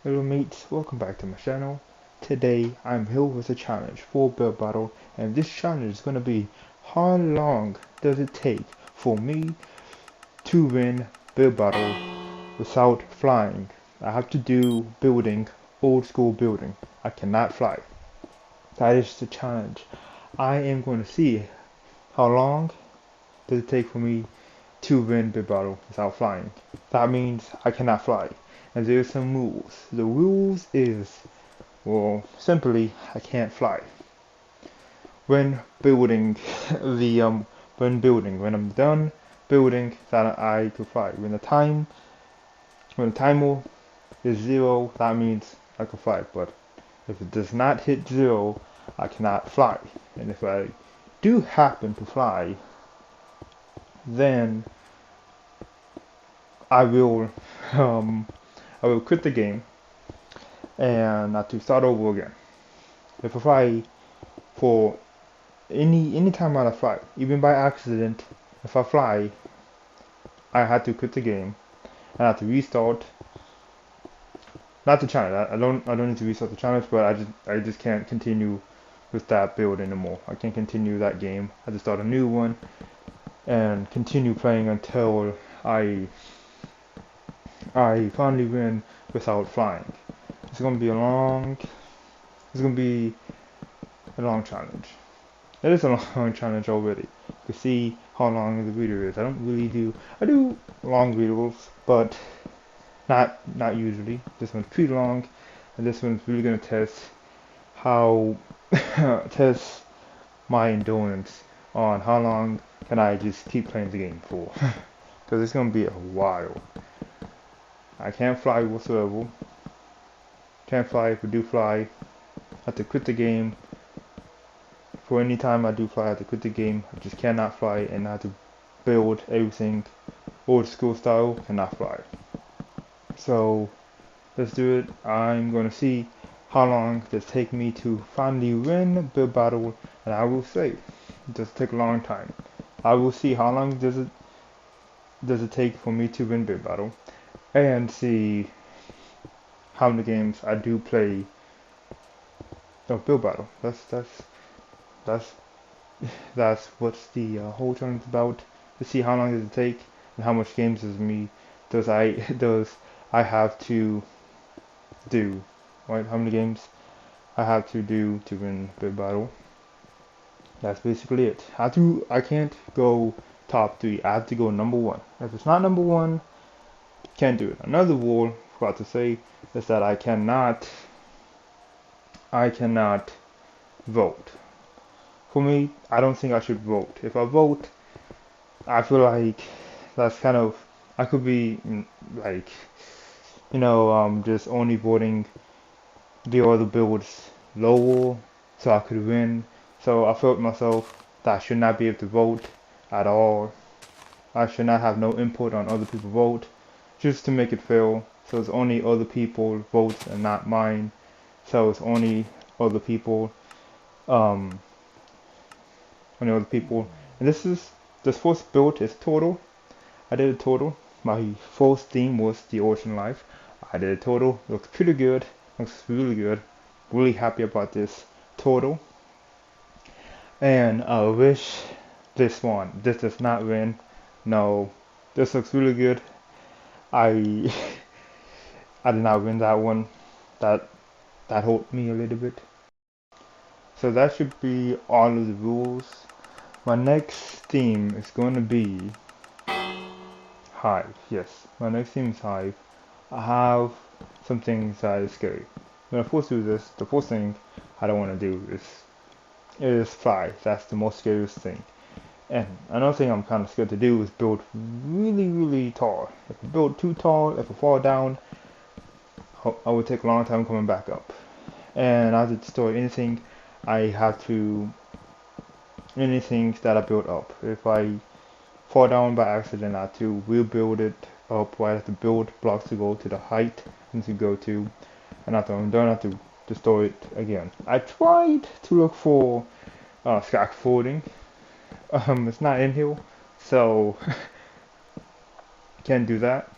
Hello mates, welcome back to my channel. Today I'm here with a challenge for Build Battle, and this challenge is gonna be how long does it take for me to win Build Battle without flying. I have to do building, old school building. I cannot fly. That is the challenge. I am going to see how long does it take for me to win Build Battle without flying. That means I cannot fly. And there's some rules. The rules is, well, simply I can't fly. When building when I'm done building, that I can fly. When the timer is 0, that means I can fly. But if it does not hit 0, I cannot fly. And if I do happen to fly, then I will um, I will quit the game and not to start over again. If I fly for any time I fly, even by accident, if I fly, I had to quit the game and I have to restart. Not the challenge. I don't need to restart the challenge, but I just can't continue with that build anymore. I can't continue that game. I have to start a new one and continue playing until I finally win without flying. It's gonna be a long it's gonna be a long challenge. It is a long challenge already. You can see how long the video is. I do long videos, but not usually. This one's pretty long, and this one's really gonna test how test my endurance on how long can I just keep playing the game for. Because it's gonna be a while. I can't fly whatsoever. Can't fly. If I do fly, I have to quit the game. For any time I do fly, I have to quit the game. I just cannot fly, and I have to build everything old school style. Cannot fly. So let's do it. I'm gonna see how long does it take me to finally win Build Battle, and I will say it does take a long time. I will see how long does it take for me to win Build Battle, and see how many games I do play of Build Battle. That's that's what the whole challenge is about. To see how long does it take and how much games does I have to do, right? How many games I have to do to win Build Battle. That's basically it. I can't go top 3. I have to go number 1. If it's not number 1, can't do it. Another rule I forgot to say is that I cannot vote. For me, I don't think I should vote. If I vote, I feel like that's kind of, I could be like, just only voting the other builds lower so I could win. So I felt myself that I should not be able to vote at all. I should not have no input on other people's vote, just to make it fair. So it's only other people votes and not mine. So it's other people, um, only other people. And this first build is total. I did a total. My first theme was the ocean life. I did a total. Looks pretty good. Looks really good. Really happy about this total. And I wish this does not win. No, this looks really good. I I did not win that one. That hurt me a little bit. So that should be all of the rules. My next theme is going to be Hive. Yes, my next theme is Hive. I have some things that is scary. When I first do this, the first thing I don't want to do is fly. That's the most scariest thing. And another thing I'm kind of scared to do is build really tall. If I build too tall, if I fall down, I would take a long time coming back up. And I have to destroy anything anything that I built up. If I fall down by accident, I have to rebuild it up. I have to build blocks to go to the height and to go to. And after I'm done, I have to destroy it again. I tried to look for scaffolding. It's not in here, so can't do that.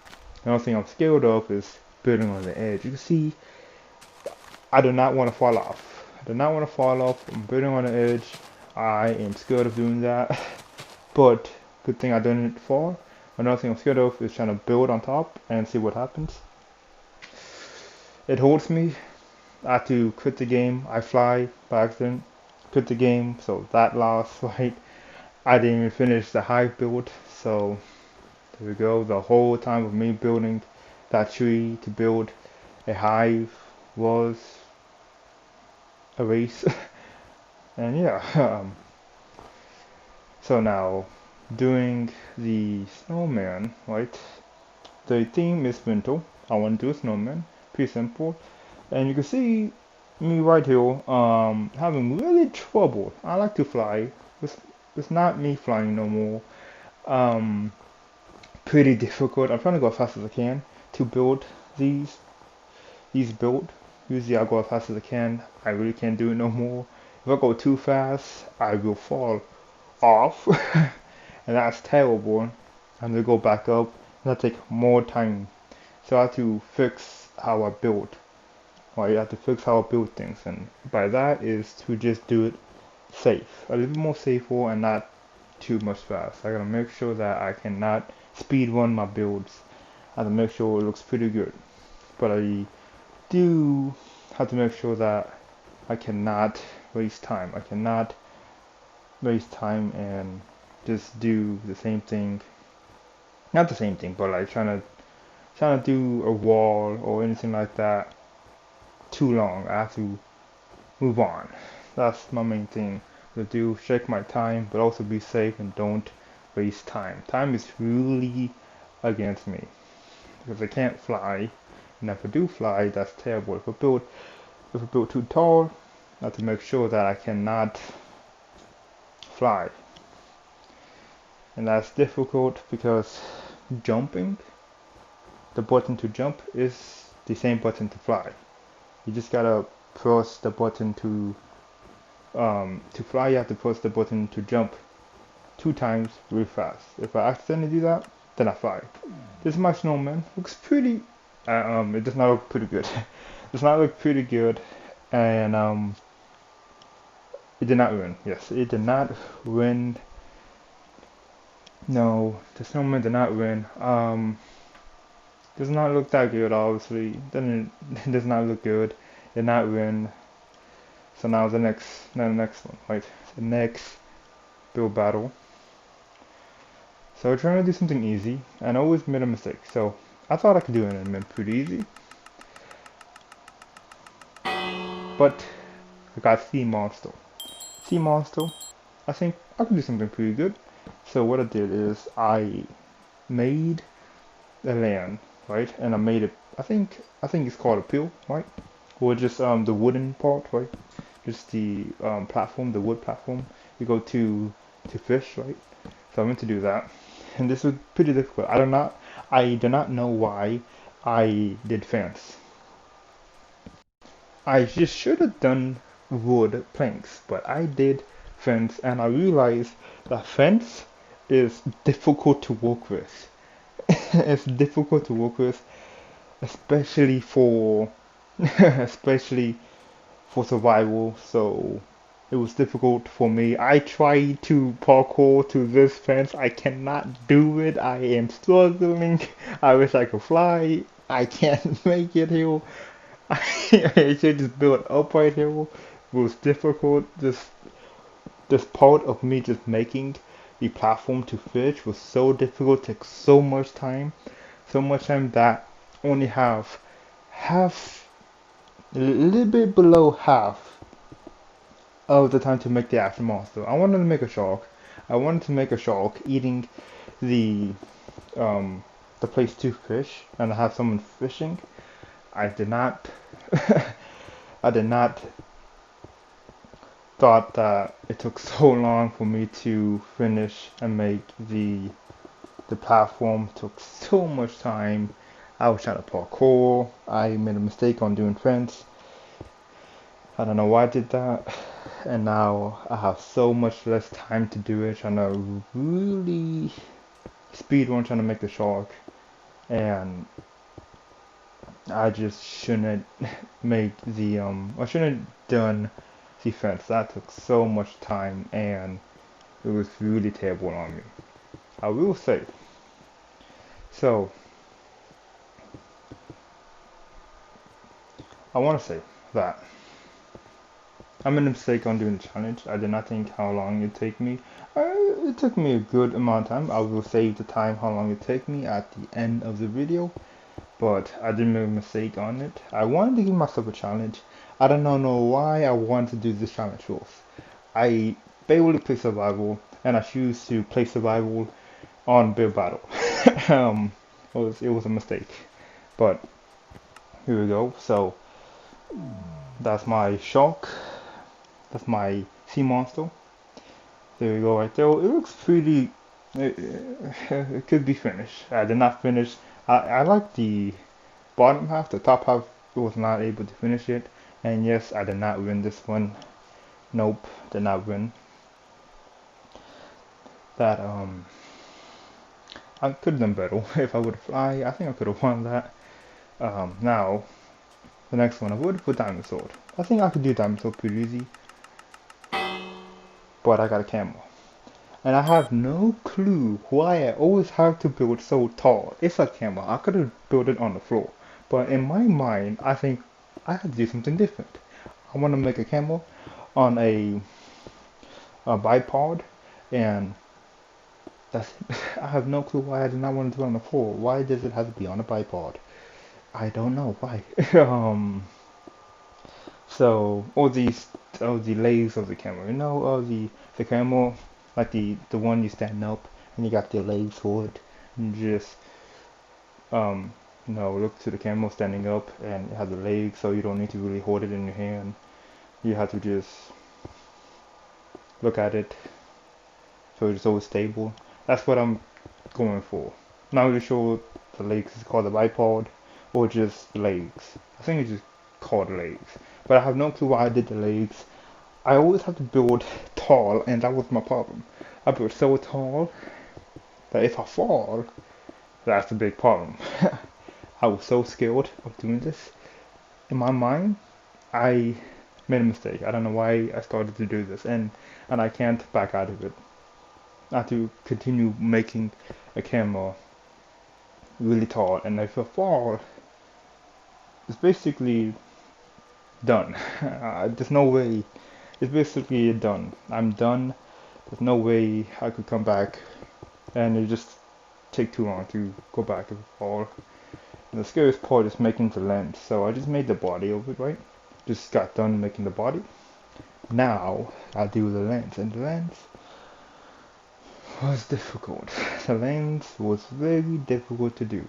Another thing I'm scared of is building on the edge. You can see I do not want to fall off. I do not want to fall off. I'm building on the edge. I am scared of doing that. But good thing I didn't fall. Another thing I'm scared of is trying to build on top and see what happens. It holds me. I have to quit the game. I fly by accident. Quit the game. So that lost fight. I didn't even finish the hive build. So there we go. The whole time of me building that tree to build a hive was a race. And yeah, so now doing the snowman, right? The theme is winter. I want to do a snowman, pretty simple. And you can see me right here, having really trouble. I like to fly. It's not me flying no more. Um, Pretty difficult. I'm trying to go as fast as I can to build these build. Usually I go as fast as I can. I really can't do it no more. If I go too fast, I will fall off, and that's terrible. I have to go back up, and that take more time. So I have to fix how I build. Well, you have to fix how I build things, and by that is to just do it safe, a little more safer, and not too much fast. I gotta make sure that I cannot speed run my builds. I have to make sure it looks pretty good, but I do have to make sure that I cannot waste time. I cannot waste time and just do the same thing. Not the same thing, but like trying to do a wall or anything like that too long. I have to move on. That's my main thing to do. Check my time, but also be safe and don't waste time. Time is really against me because I can't fly, and if I do fly, that's terrible. If I build too tall, I have to make sure that I cannot fly, and that's difficult because jumping, the button to jump is the same button to fly. You just gotta press the button to fly. You have to press the button to jump 2 times really fast. If I accidentally do that, then I fly. This is my snowman. Looks pretty. It does not look pretty good. It does not look pretty good, and it did not win. Yes, it did not win. No, the snowman did not win. Does not look that good. Obviously, doesn't. It does not look good. Did not win. So now the next one, right? The next build battle. So we're trying to do something easy, and I always made a mistake. So I thought I could do it and it pretty easy, but I got Sea Monster. Sea Monster, I think I could do something pretty good. So what I did is I made a land, right? And I made it. I think it's called a pill, right? Or just the wooden part, right? Just the platform, the wood platform. You go to fish, right? So I went to do that, and this was pretty difficult. I do not know why I did fence. I just should have done wood planks, but I did fence, and I realized that fence is difficult to work with. It's difficult to work with, especially for especially for survival. So it was difficult for me. I tried to parkour to this fence. I cannot do it. I am struggling. I wish I could fly. I can't make it here. I should just build up right here. It was difficult. This part of me just making the platform to fish was so difficult. Took so much time. So much time that only have half, a little bit below half of the time to make the actual monster. I wanted to make a shark. I wanted to make a shark eating the um the place to fish and have someone fishing. I did not I did not thought that it took so long for me to finish and make the platform. It took so much time. I was trying to parkour. I made a mistake on doing fence. I don't know why I did that. And now I have so much less time to do it. Trying to really speed run, trying to make the shark. And I just shouldn't make the I shouldn't done the fence. That took so much time and it was really terrible on me. I will say. So I want to say that I made a mistake on doing the challenge. I did not think how long it'd take me. It took me a good amount of time. I will save the time how long it take me at the end of the video. But I did make a mistake on it. I wanted to give myself a challenge. I don't know why I wanted to do this challenge first. I barely play survival, and I choose to play survival on Build Battle. um, it was a mistake. But here we go. So that's my shark. That's my sea monster. There we go right there. It looks pretty. It could be finished. I did not finish. I like the bottom half. The top half was not able to finish it. And yes, I did not win this one. Nope, did not win. That I could have done better if I would fly. I think I could have won that. Now the next one I would put Diamond Sword. I think I could do Diamond Sword pretty easy. But I got a camel. And I have no clue why I always have to build so tall. It's a camel. I could have built it on the floor. But in my mind, I think I have to do something different. I want to make a camel on a bipod, and that's it. I have no clue why I did not want to do it on the floor. Why does it have to be on a bipod? I don't know why. So all the legs of the camel, all the camel, like the one you stand up and you got the legs for it, and you just look to the camel standing up and it has the legs, so you don't need to really hold it in your hand. You have to just look at it, so it's always stable. That's what I'm going for. Not really sure what the legs is called, the bipod or just legs. I think it's just called legs. But I have no clue why I did the legs. I always have to build tall, and that was my problem. I built so tall that if I fall, that's a big problem. I was so scared of doing this. In my mind, I made a mistake. I don't know why I started to do this, and I can't back out of it. I have to continue making a camera really tall, and if I fall, it's basically done. There's no way. It's basically done. I'm done. There's no way I could come back, and it just take too long to go back and fall. And the scariest part is making the lens. So I just made the body of it, right? Just got done making the body. Now I'll do the lens, and the lens was difficult. The lens was very difficult to do.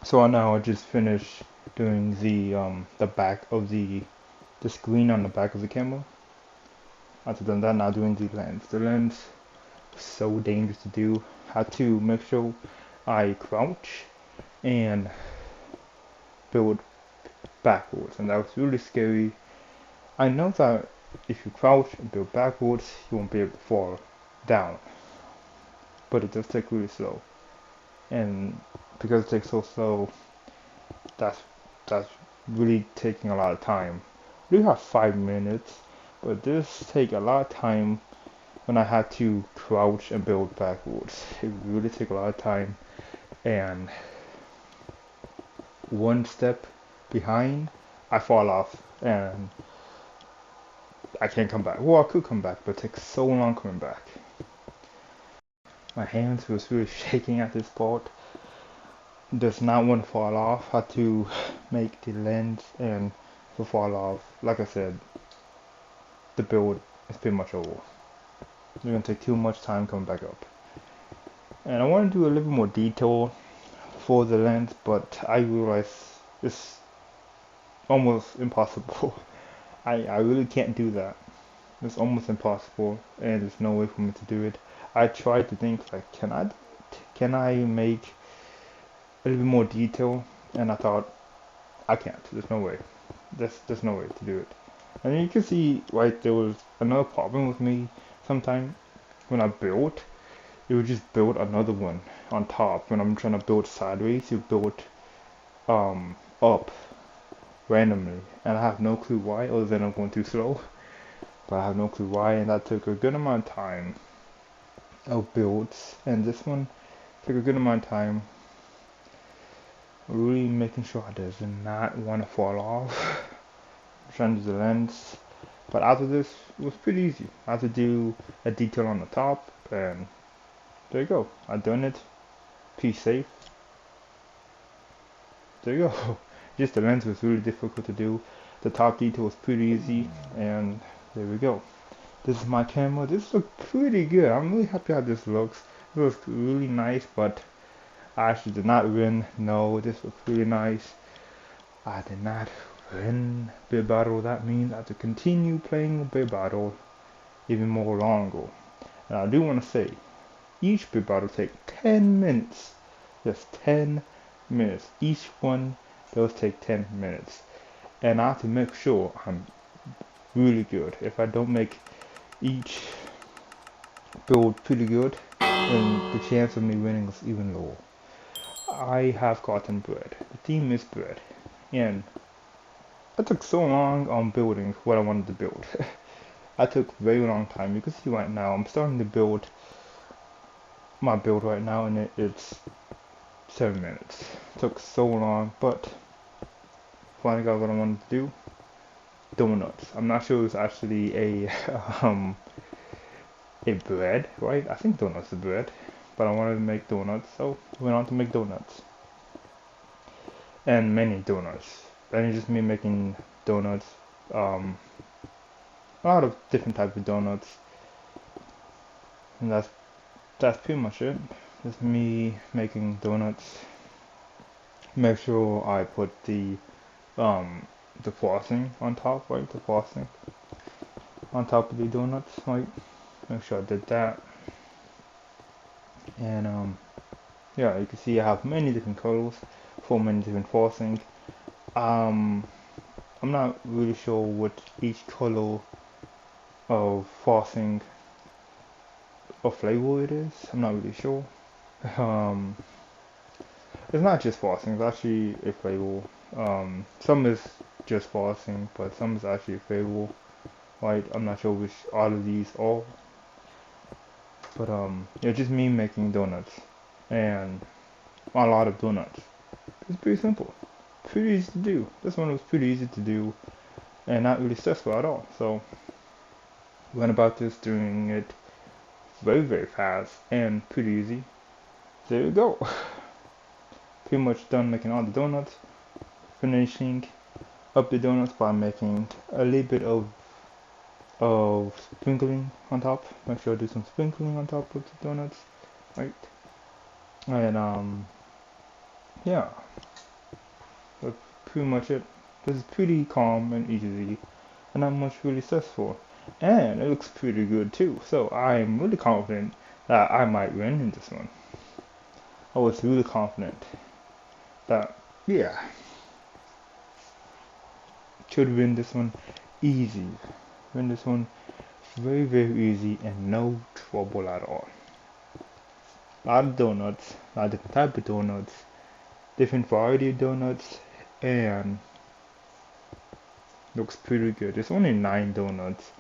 So now I just finished doing the back of the screen on the back of the camera. After done that, now doing the lens. The lens was so dangerous to do. Had to make sure I crouch and build backwards, and that was really scary. I know that if you crouch and build backwards, you won't be able to fall down, but it does take really slow, and because it takes so slow, that's really taking a lot of time. We have 5 minutes, but this take a lot of time when I had to crouch and build backwards. It really take a lot of time, and one step behind, I fall off and I can't come back. Well, I could come back, but it takes so long coming back. My hands was really shaking at this part. Does not want to fall off. Had to make the lens and to fall off. Like I said, the build is pretty much over. It's gonna take too much time coming back up. And I want to do a little bit more detail for the lens, but I realize it's almost impossible. I really can't do that. It's almost impossible, and there's no way for me to do it. I tried to think like, can I make a little bit more detail? And I thought, I can't. There's no way. There's no way to do it. And you can see, right, there was another problem with me. Sometimes when I built, it would just build another one on top. When I'm trying to build sideways, you build up randomly, and I have no clue why, other than I'm going too slow. But I have no clue why, and that took a good amount of time of builds, and this one took a good amount of time really making sure I does not want to fall off. Trying to do the lens, but after this it was pretty easy. I had to do a detail on the top, and there you go. I done it. Piece safe. There you go. Just the lens was really difficult to do. The top detail was pretty easy, and there we go. This is my camera. This looks pretty good. I'm really happy how this looks. It looks really nice, but I actually did not win. No, this looks really nice. I did not win Bit Battle. That means I have to continue playing Bit Battle even more longer. And I do want to say, each Bit Battle takes 10 minutes. Just 10 minutes. Each one does take 10 minutes. And I have to make sure I'm really good. If I don't make each build pretty good, then the chance of me winning is even lower. I have gotten bread. The theme is bread. And I took so long on building what I wanted to build. I took a very long time. You can see right now I'm starting to build my build right now, and it's 7 minutes. It took so long, but finally got what I wanted to do. Donuts. I'm not sure it's actually a bread, right? I think donuts are bread, but I wanted to make donuts, so I went on to make donuts. And many donuts. And it's just me making donuts. A lot of different types of donuts. And that's pretty much it. Just me making donuts. Make sure I put the frosting on top, right? The frosting on top of the donuts, right? Make sure I did that. And yeah, you can see I have many different colors for many different frosting. I'm not really sure what each color of frosting or flavor it is. I'm not really sure. It's not just frosting, it's actually a flavor. Some is just frosting, but some is actually a flavor. Right? I'm not sure which all of these are. But yeah, just me making donuts. And a lot of donuts. It's pretty simple. Pretty easy to do. This one was pretty easy to do and not really stressful at all. So went about this doing it very, very fast and pretty easy. There you go. Pretty much done making all the donuts. Finishing up the donuts by making a little bit of sprinkling on top. Make sure I do some sprinkling on top of the donuts. Right. And yeah. That's pretty much it. This is pretty calm and easy, and not much really stressful. And it looks pretty good too, so I'm really confident that I might win in this one. I was really confident that, yeah, should win this one easy. Win this one very, very easy and no trouble at all. A lot of donuts, a lot of different type of donuts, different variety of donuts, and looks pretty good. It's only 9 donuts.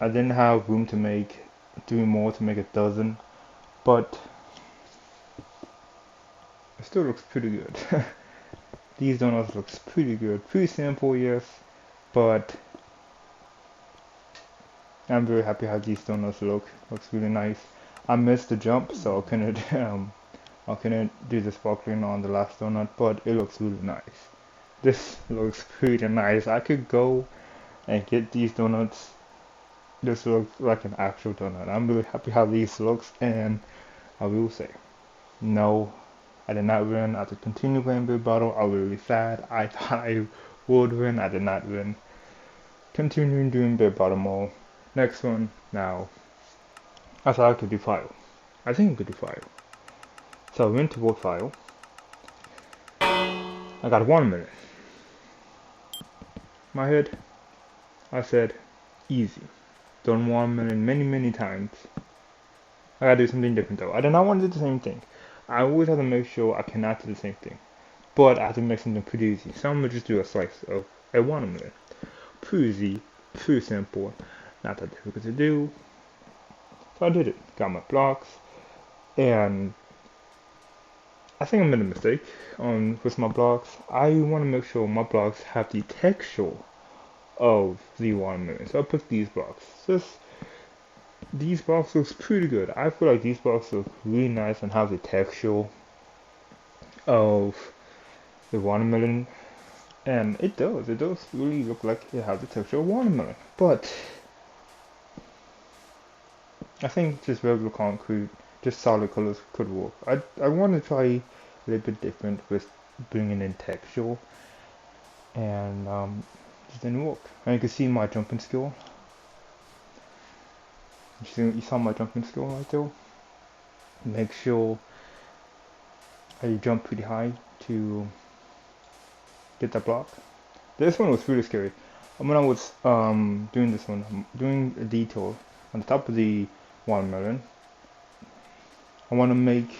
I didn't have room to make 3 more to make a dozen, but it still looks pretty good. These donuts looks pretty good. Pretty simple, yes, but I'm very happy how these donuts look. Looks really nice. I missed the jump, so I couldn't do the sparkling on the last donut, but it looks really nice. This looks pretty nice. I could go and get these donuts. This looks like an actual donut. I'm really happy how these looks, and I will say, no, I did not win. I had to continue playing Bit Battle. I was really sad. I thought I would win. I did not win. Continuing doing Bit Battle more. Next one now. I thought I could do file. I think I could do file. So I went to vote file. I got 1 minute. My head, I said, easy. Done 1 minute many times. I gotta do something different though. I did not want to do the same thing. I always have to make sure I cannot do the same thing. but I have to make something pretty easy. So I'm gonna just do a slice of a watermelon. Pretty easy, pretty simple, not that difficult to do. So I did it. Got my blocks, and I think I made a mistake on with my blocks. I want to make sure my blocks have the texture of the watermelon. So I put these blocks. These blocks looks pretty good. I feel like these blocks look really nice and have the texture of the watermelon. And it does. It does really look like it has the texture of watermelon. But I think just regular concrete, just solid colors could work. I want to try a little bit different with bringing in texture, and it didn't work. And you can see my jumping skill. You saw my jumping skill right there. Make sure I jump pretty high to get that block. This one was really scary. When I was doing this one, doing a detail on the top of the watermelon, I want to make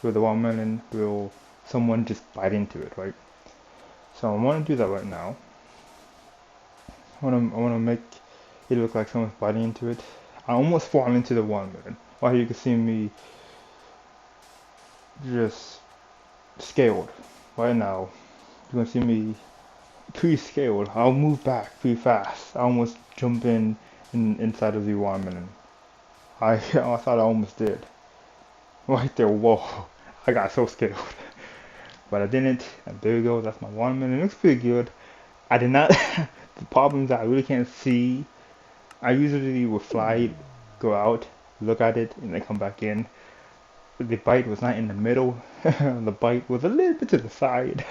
sure the watermelon will someone just bite into it, right? So I want to do that right now. I want to make it look like someone's biting into it. I almost fall into the watermelon. While you can see me just scaled. Right now, you can see me pre-scaled. I'll move back pretty fast. I almost jump inside of the watermelon. I thought I almost did. Right there, whoa. I got so scared. But I didn't, and there you go, that's my watermelon. It looks pretty good. I did not, the problems I really can't see. I usually would fly, go out, look at it, and then come back in. The bite was not in the middle. The bite was a little bit to the side.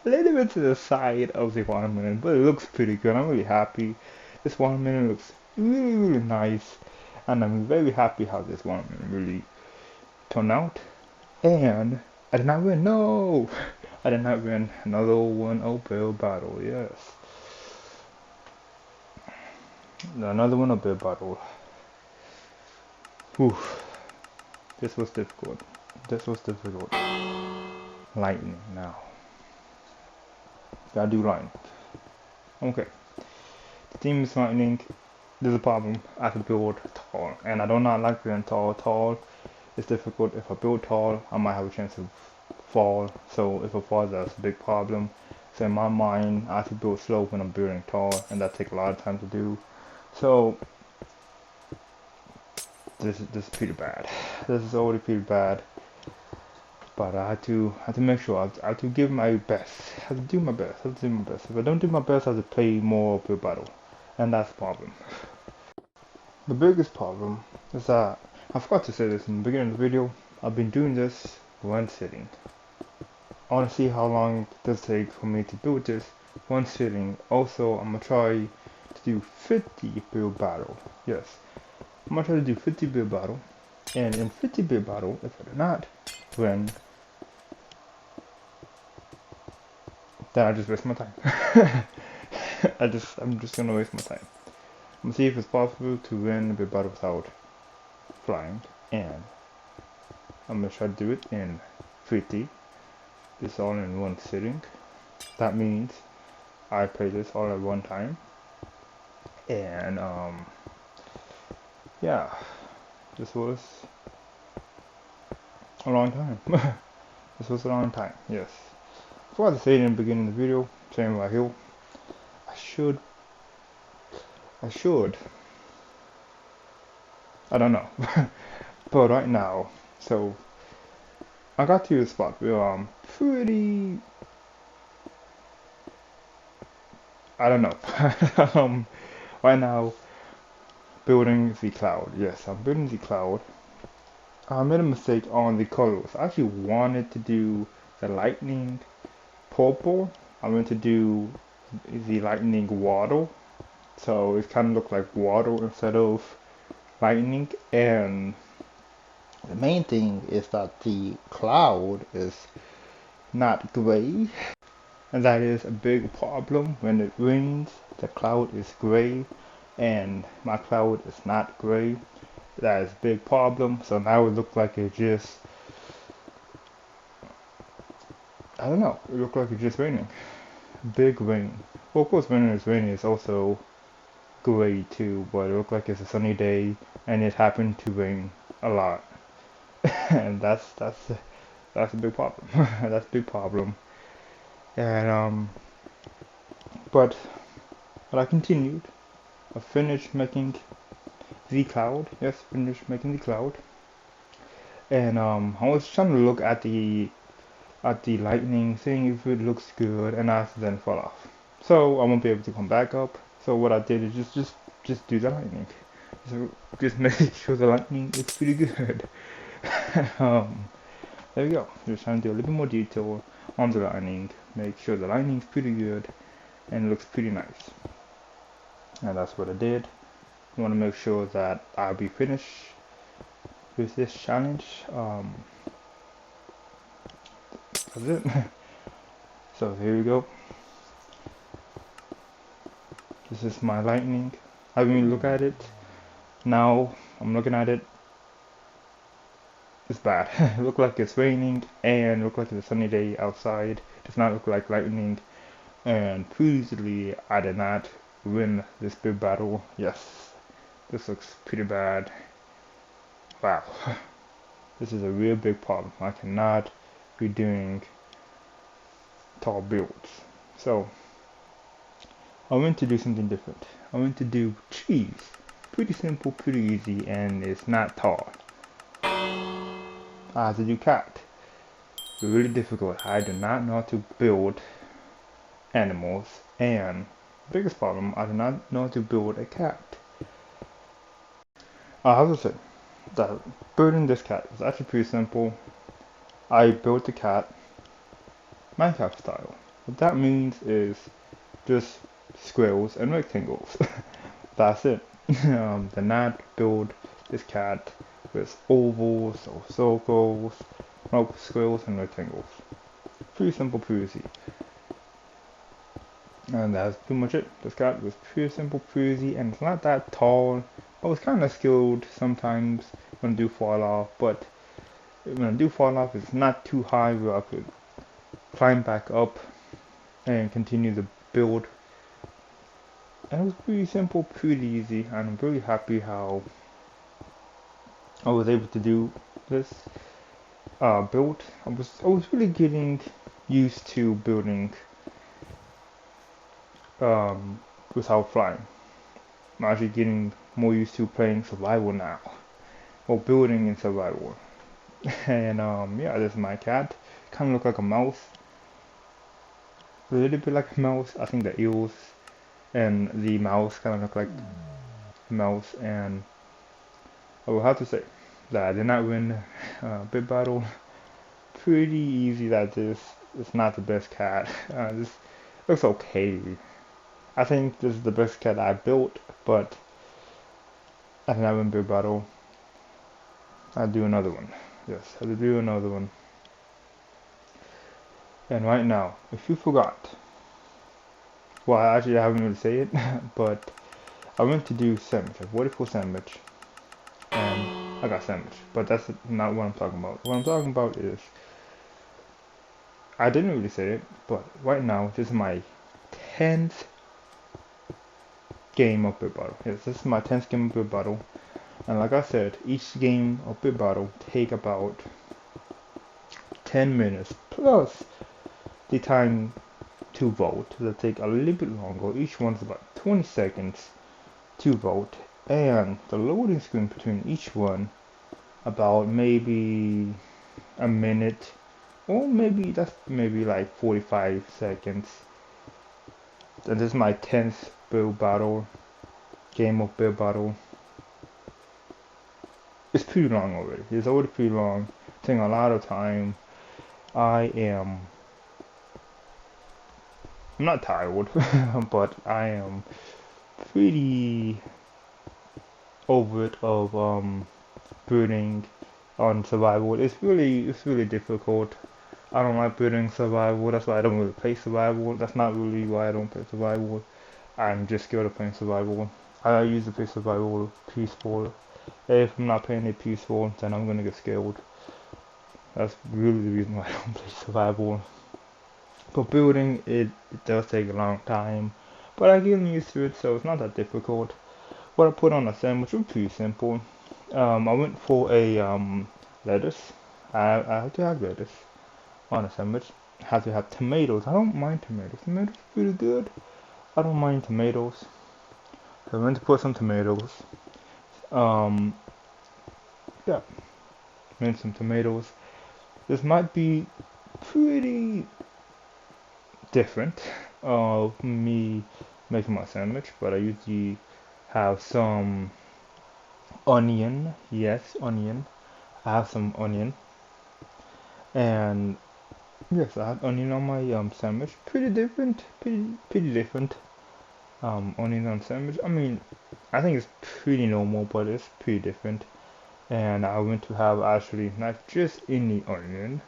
A little bit to the side of the watermelon, but it looks pretty good. I'm really happy. This watermelon looks really, really nice, and I'm very happy how this watermelon really turned out. And I did not win. No, I did not win another 1-0 battle. Yes, another 1-0 battle. Whew. This was difficult. This was difficult. Lightning now. Gotta do lightning. Okay. The team is lightning. There's a problem. I have to build tall, and I do not like building tall. Tall is difficult. If I build tall, I might have a chance to fall. So if I fall, that's a big problem. So in my mind, I have to build slow when I'm building tall, and that takes a lot of time to do. So this is pretty bad. This is already pretty bad. But I had to make sure. I have to give my best. I have to do my best. I have to do my best. If I don't do my best, I have to play more uphill battle, and that's the problem. The biggest problem is that I forgot to say this in the beginning of the video. I've been doing this one sitting. I want to see how long it does take for me to build this one sitting. Also, I'm gonna try to do 50 build battle. Yes, I'm gonna try to do 50 build battle, and in 50 build battle, if I do not win, then I just waste my time. I'm just gonna waste my time. I'm gonna see if it's possible to win a build battle without flying, and I'm gonna try to do it in 50. This all in one sitting. That means I play this all at one time, and yeah, this was a long time. This was a long time. Yes. Forgot to say it in the beginning of the video. Saying right here, I should. I don't know. But right now, so I got to a spot where I'm pretty. I don't know. Right now, building the cloud. Yes, I'm building the cloud. I made a mistake on the colors. I actually wanted to do the lightning purple. I wanted to do the lightning water. So it kind of looked like water instead of lightning. And the main thing is that the cloud is not gray. And that is a big problem. When it rains, the cloud is gray, and my cloud is not gray. That is a big problem. So now it looks like it just I don't know. It looked like it's just raining. Big rain. Well, of course, when it's raining, it's also great too. But it looked like it's a sunny day, and it happened to rain a lot, and that's a big problem. That's a big problem. And but I continued. I finished making the cloud. Yes, finished making the cloud. And I was trying to look at the lightning, seeing if it looks good, and I then fall off. So I won't be able to come back up. So what I did is just do the lightning. So just make sure the lightning is pretty good. um, there we go. Just trying to do a little bit more detail on the lightning. Make sure the lightning's pretty good and it looks pretty nice. And that's what I did. I want to make sure that I'll be finished with this challenge. That's it. So here we go. This is my lightning. Having a look at it. Now I'm looking at it. It's bad. It looks like it's raining and look like it's a sunny day outside. It does not look like lightning. And previously I did not win this big battle. Yes, this looks pretty bad. Wow. This is a real big problem. I cannot be doing tall builds. So I went to do something different. I went to do trees. Pretty simple, pretty easy, and it's not tall. I had to do cat. Really difficult. I do not know how to build animals, and the biggest problem, I do not know how to build a cat. I have to say that building this cat is actually pretty simple. I built the cat Minecraft style. What that means is just squares and rectangles. That's it. Did not build this cat with ovals or circles. No, squares and rectangles. Pretty simple, pretty easy. And that's pretty much it. This cat was pretty simple, pretty easy, and it's not that tall. I was kind of skilled sometimes when I do fall off, but when I do fall off, it's not too high where I could climb back up and continue the build. And it was pretty simple, pretty easy, and I'm really happy how I was able to do this build. I was really getting used to building without flying. I'm actually getting more used to playing survival now, or building in survival. And yeah, this is my cat. Kind of look like a mouse, a little bit like a mouse. I think the ears and the mouse kind of look like a mouse. And I will have to say that I did not win big battle. Pretty easy. That this is not the best cat. This looks okay. I think this is the best cat I built, but I did not win big battle. I'll do another one. Yes, I'll do another one. And right now, if you forgot, well, actually I haven't really said it, but I went to do sandwich, a vertical sandwich, and I got sandwich. But that's not what I'm talking about. What I'm talking about is, I didn't really say it, but right now this is my 10th game of Big Battle. Yes, this is my 10th game of Big Battle. And like I said, each game of Big Battle take about 10 minutes plus the time to vote. They'll take a little bit longer. Each one's about 20 seconds to vote. And the loading screen between each one about maybe a minute, or maybe that's maybe like 45 seconds. And this is my 10th Build Battle, game of Build Battle. It's pretty long already. It's already pretty long. Taking a lot of time. I'm not tired, but I am pretty over it of building on survival. It's really difficult. I don't like building survival. That's why I don't really play survival. That's not really why I don't play survival. I'm just scared of playing survival. I usually play survival peaceful. If I'm not playing it peaceful, then I'm gonna get scared. That's really the reason why I don't play survival. For building, it does take a long time, but I get used to it, so it's not that difficult. What I put on a sandwich was pretty simple. I went for a lettuce. I have to have lettuce on a sandwich. I have to have tomatoes. I don't mind tomatoes. Tomatoes are pretty good. I don't mind tomatoes. So I went to put some tomatoes. Um, yeah, went some tomatoes. This might be pretty different of me making my sandwich, but I usually have some onion. Yes, onion. I have some onion, and yes, I have onion on my sandwich. Pretty different. Pretty different. Onion on sandwich. I mean, I think it's pretty normal, but it's pretty different. And I went to have actually not just any onion,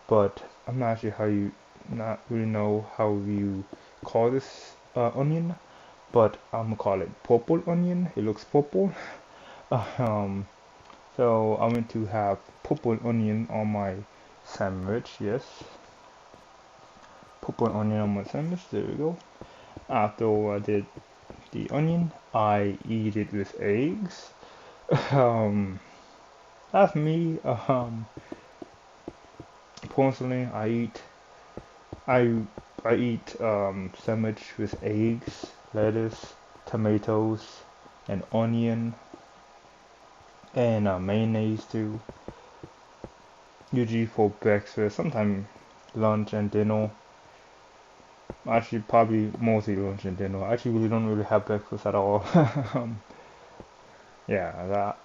but I'm not sure how you not really know how you call this onion, but I'm gonna call it purple onion. It looks purple. Um, so I went to have purple onion on my sandwich. Yes, purple onion on my sandwich. There we go. After I did the onion, I eat it with eggs. Um, that's me. Personally, I I eat sandwich with eggs, lettuce, tomatoes, and onion, and mayonnaise too. Usually for breakfast, sometimes lunch and dinner. Actually, probably mostly lunch and dinner. I actually really don't really have breakfast at all. Yeah, that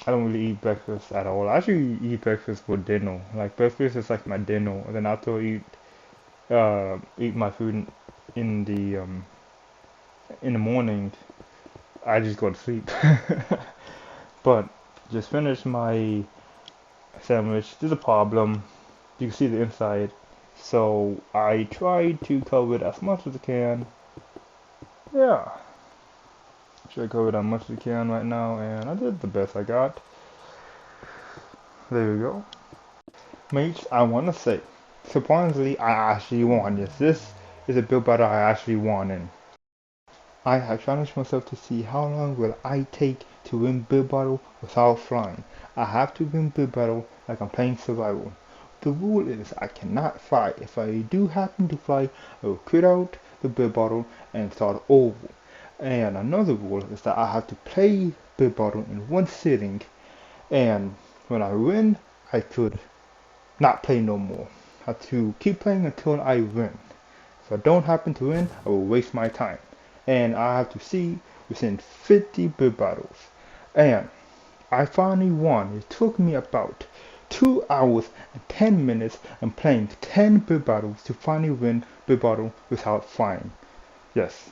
I don't really eat breakfast at all. I actually eat breakfast for dinner. Like breakfast is like my dinner, and then after I eat my food in the morning, I just go to sleep. But just finished my sandwich. There's a problem. You can see the inside. So I tried to cover it as much as I can. Yeah. Try to cover it as much as I can right now, and I did the best I got. There we go. Mates, I want to say, surprisingly, I actually won this. This is a build battle I actually won in. I have challenged myself to see how long will I take to win build battle without flying. I have to win build battle like I'm playing survival. The rule is I cannot fly. If I do happen to fly, I will quit out the build battle and start over. And another rule is that I have to play build battle in one sitting, and when I win, I could not play no more. I have to keep playing until I win. If I don't happen to win, I will waste my time. And I have to see within 50 bid battles. And I finally won. It took me about 2 hours and 10 minutes and playing 10 bid battles to finally win bid battle without flying. Yes.